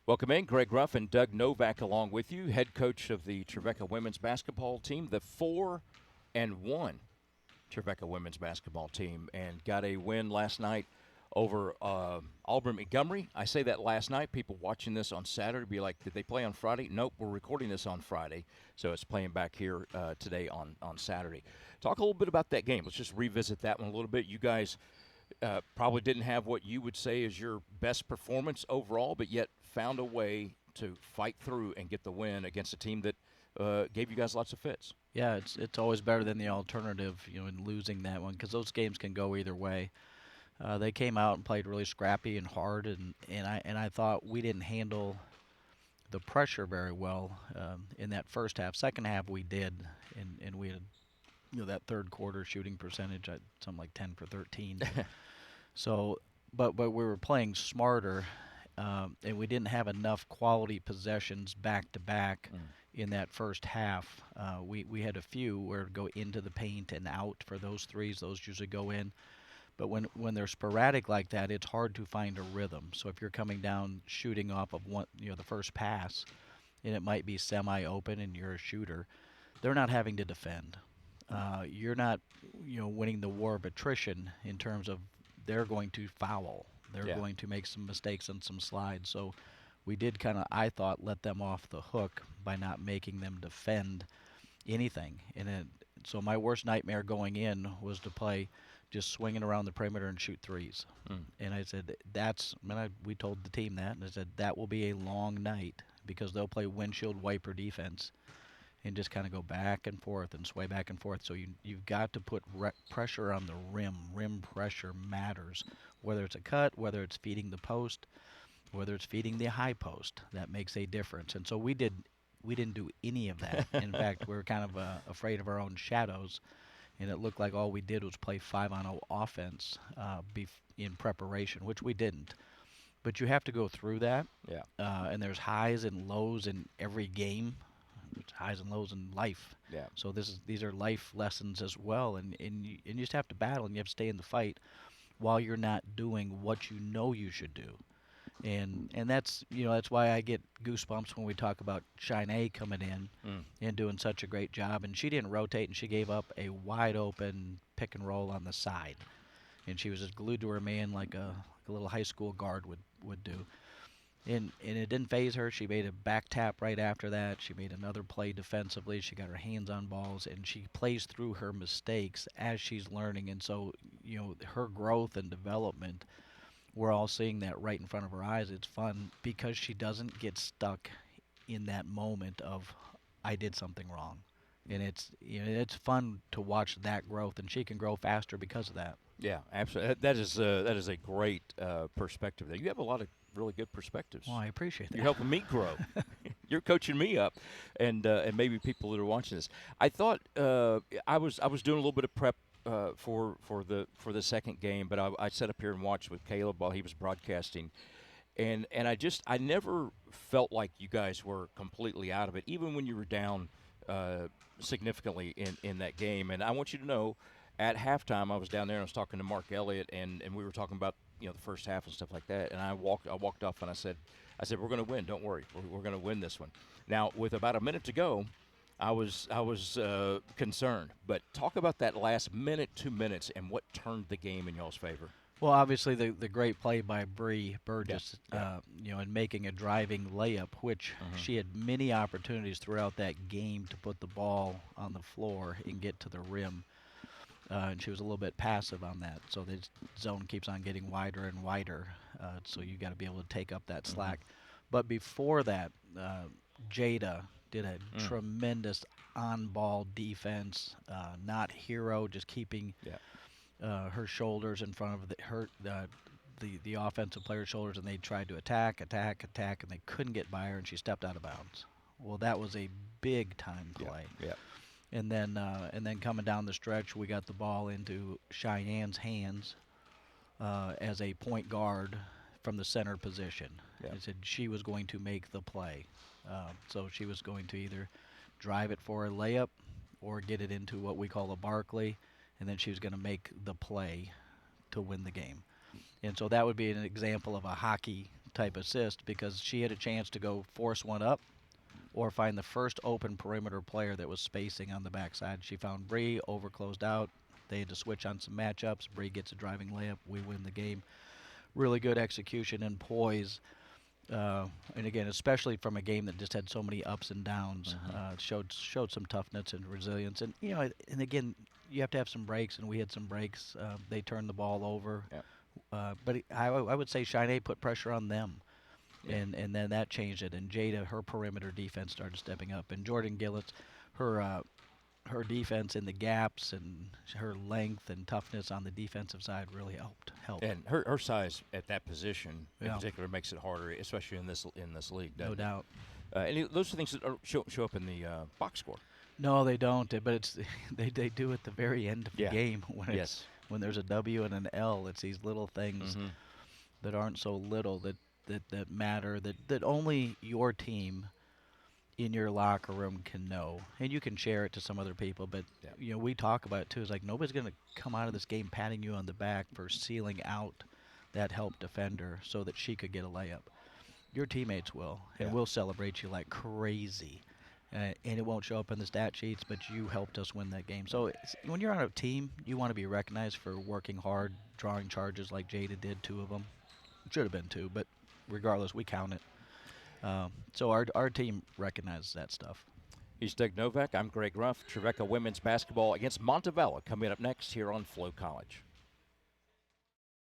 Welcome in, Greg Ruff and Doug Novak along with you, head coach of the Trevecca women's basketball team, the 4-1 Trevecca women's basketball team, and got a win last night over Auburn Montgomery. I say that last night. People watching this on Saturday be like, did they play on Friday? Nope, we're recording this on Friday, so it's playing back here today on Saturday. Talk a little bit about that game. Let's just revisit that one a little bit. You guys probably didn't have what you would say is your best performance overall, but yet found a way to fight through and get the win against a team that gave you guys lots of fits. Yeah, it's always better than the alternative, in losing that one, because those games can go either way. They came out and played really scrappy and hard, and I thought we didn't handle the pressure very well in that first half. Second half we did, and we had that third quarter shooting percentage at something like 10 for 13. So, but we were playing smarter, and we didn't have enough quality possessions back to back in that first half. We had a few where it go into the paint and out for those threes. Those usually go in. But when they're sporadic like that, it's hard to find a rhythm. So if you're coming down shooting off of one, the first pass, and it might be semi-open and you're a shooter, they're not having to defend. You're not, winning the war of attrition in terms of they're going to foul. They're going to make some mistakes and some slides. So we did kind of, I thought, let them off the hook by not making them defend anything. So my worst nightmare going in was to play just swinging around the perimeter and shoot threes. And I said, we told the team that, and I said, that will be a long night because they'll play windshield wiper defense and just kind of go back and forth and sway back and forth. So you've got to put pressure on the rim. Rim pressure matters, whether it's a cut, whether it's feeding the post, whether it's feeding the high post. That makes a difference. And so we didn't do any of that. In fact, we were kind of afraid of our own shadows, and it looked like all we did was play 5-on-0 offense in preparation, which we didn't. But you have to go through that. Yeah. And there's highs and lows in every game. It's highs and lows in life. Yeah. So these are life lessons as well, and you just have to battle, and you have to stay in the fight while you're not doing what you know you should do. And that's that's why I get goosebumps when we talk about Shine coming in and doing such a great job. And she didn't rotate, and she gave up a wide open pick and roll on the side, and she was just glued to her man like a little high school guard would do. And it didn't phase her. She made a back tap right after that. She made another play defensively. She got her hands on balls, and she plays through her mistakes as she's learning. And so, her growth and development, we're all seeing that right in front of our eyes. It's fun because she doesn't get stuck in that moment of, I did something wrong. And it's fun to watch that growth, and she can grow faster because of that. Yeah, absolutely. That is a great perspective there. You have a lot of really good perspectives. Well, I appreciate that. You're helping me grow. You're coaching me up, and maybe people that are watching this. I thought I was doing a little bit of prep for the second game, but I sat up here and watched with Caleb while he was broadcasting, and I never felt like you guys were completely out of it, even when you were down significantly in that game. And I want you to know, at halftime, I was down there and I was talking to Mark Elliott, and we were talking about the first half and stuff like that. And I walked off and I said we're going to win. Don't worry, we're going to win this one. Now with about a minute to go, I was concerned. But talk about that last minute, 2 minutes, and what turned the game in y'all's favor. Well, obviously the great play by Bree Burgess, in making a driving layup, which she had many opportunities throughout that game to put the ball on the floor and get to the rim. And she was a little bit passive on that. So the zone keeps on getting wider and wider. So you got to be able to take up that slack. But before that, Jada did a tremendous on-ball defense. Not hero, just keeping her shoulders in front of the offensive player's shoulders, and they tried to attack, and they couldn't get by her, and she stepped out of bounds. Well, that was a big-time play. Yeah. And then coming down the stretch, we got the ball into Cheyenne's hands as a point guard from the center position. Yeah. He said she was going to make the play. So she was going to either drive it for a layup or get it into what we call a Barkley, and then she was going to make the play to win the game. And so that would be an example of a hockey type assist because she had a chance to go force one up or find the first open perimeter player that was spacing on the backside. She found Bree, overclosed out. They had to switch on some matchups. Bree gets a driving layup. We win the game. Really good execution and poise. And again, especially from a game that just had so many ups and downs, showed some toughness and resilience. And and again, you have to have some breaks, and we had some breaks. They turned the ball over, but I would say Shine put pressure on them, and then that changed it. And Jada, her perimeter defense started stepping up, and Jordan Gillett, her defense in the gaps and her length and toughness on the defensive side really helped. And her size at that position in Yeah. particular makes it harder, especially in this league. No doubt. And those are things that show up in the box score. No, they don't. But it's they do at the very end of the game Yes. when there's a W and an L. It's these little things that aren't so little that matter that only your team in your locker room can know, and you can share it to some other people. But we talk about it too. It's like nobody's going to come out of this game patting you on the back for sealing out that help defender so that she could get a layup. Your teammates will, and we'll celebrate you like crazy. And it won't show up in the stat sheets, but you helped us win that game. So when you're on a team, you want to be recognized for working hard, drawing charges like Jada did, 2 of them. It should have been 2, but regardless, we count it. So our team recognizes that stuff. He's Doug Novak. I'm Greg Ruff. Trevecca women's basketball against Montevallo coming up next here on Flow College.